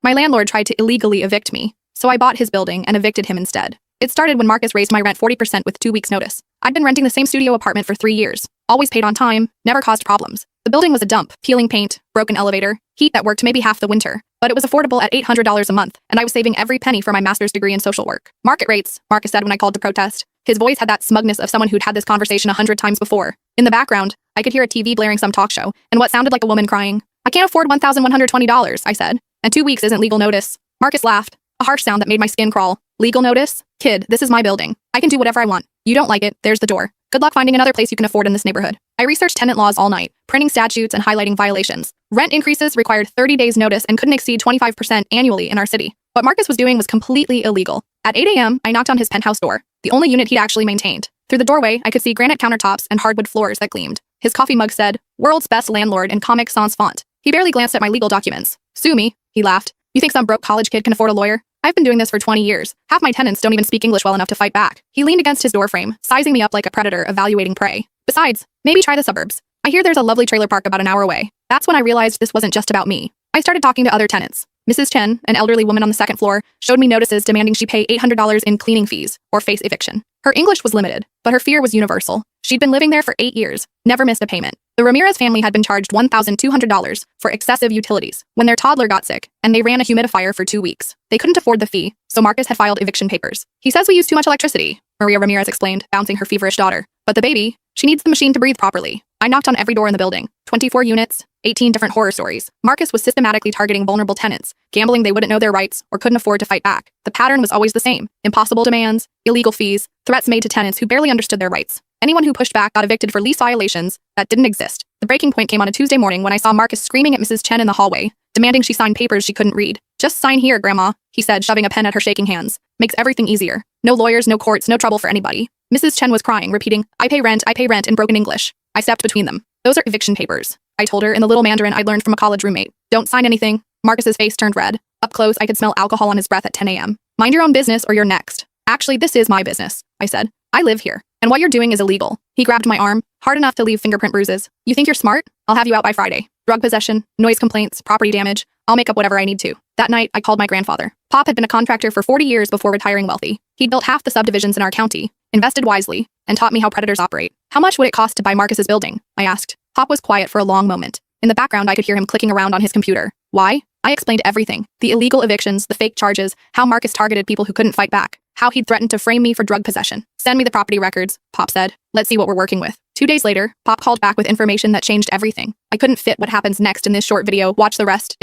My landlord tried to illegally evict me, so I bought his building and evicted him instead. It started when Marcus raised my rent 40% with 2 weeks' notice. I'd been renting the same studio apartment for 3 years, always paid on time, never caused problems. The building was a dump, peeling paint, broken elevator, heat that worked maybe half the winter, but it was affordable at $800 a month, and I was saving every penny for my master's degree in social work. Market rates, Marcus said when I called to protest. His voice had that smugness of someone who'd had this conversation 100 times before. In the background, I could hear a TV blaring some talk show, and what sounded like a woman crying. I can't afford $1,120, I said, and 2 weeks isn't legal notice. Marcus laughed, a harsh sound that made my skin crawl. Legal notice? Kid, this is my building. I can do whatever I want. You don't like it, there's the door. Good luck finding another place you can afford in this neighborhood. I researched tenant laws all night, printing statutes and highlighting violations. Rent increases required 30 days notice and couldn't exceed 25% annually in our city. What Marcus was doing was completely illegal. At 8 a.m., I knocked on his penthouse door, the only unit he'd actually maintained. Through the doorway, I could see granite countertops and hardwood floors that gleamed. His coffee mug said, "World's Best Landlord" in Comic Sans font. He barely glanced at my legal documents. "Sue me," he laughed. "You think some broke college kid can afford a lawyer? I've been doing this for 20 years. Half my tenants don't even speak English well enough to fight back." He leaned against his doorframe, sizing me up like a predator evaluating prey. "Besides, maybe try the suburbs. I hear there's a lovely trailer park about an hour away." That's when I realized this wasn't just about me. I started talking to other tenants. Mrs. Chen, an elderly woman on the second floor, showed me notices demanding she pay $800 in cleaning fees or face eviction. Her English was limited, but her fear was universal. She'd been living there for 8 years, never missed a payment. The Ramirez family had been charged $1,200 for excessive utilities when their toddler got sick, and they ran a humidifier for 2 weeks. They couldn't afford the fee, so Marcus had filed eviction papers. "He says we use too much electricity," Maria Ramirez explained, bouncing her feverish daughter. "But the baby, she needs the machine to breathe properly." I knocked on every door in the building. 24 units, 18 different horror stories. Marcus was systematically targeting vulnerable tenants, gambling they wouldn't know their rights or couldn't afford to fight back. The pattern was always the same: impossible demands, illegal fees, threats made to tenants who barely understood their rights. Anyone who pushed back got evicted for lease violations that didn't exist. The breaking point came on a Tuesday morning when I saw Marcus screaming at Mrs. Chen in the hallway, demanding she sign papers she couldn't read. "Just sign here, Grandma," he said, shoving a pen at her shaking hands. "Makes everything easier. No lawyers, no courts, no trouble for anybody." Mrs. Chen was crying, repeating, I pay rent," in broken English. I stepped between them. "Those are eviction papers," I told her in the little Mandarin I'd learned from a college roommate. "Don't sign anything." Marcus's face turned red. Up close, I could smell alcohol on his breath at 10 a.m. "Mind your own business or you're next." "Actually, this is my business," I said. "I live here, and what you're doing is illegal." He grabbed my arm, hard enough to leave fingerprint bruises. "You think you're smart? I'll have you out by Friday. Drug possession, noise complaints, property damage. I'll make up whatever I need to." That night, I called my grandfather. Pop had been a contractor for 40 years before retiring wealthy. He'd built half the subdivisions in our county, invested wisely, and taught me how predators operate. "How much would it cost to buy Marcus's building?" I asked. Pop was quiet for a long moment. In the background, I could hear him clicking around on his computer. "Why?" I explained everything. The illegal evictions, the fake charges, how Marcus targeted people who couldn't fight back, how he'd threatened to frame me for drug possession. "Send me the property records," Pop said. "Let's see what we're working with." 2 days later, Pop called back with information that changed everything. I couldn't fit what happens next in this short video. Watch the rest down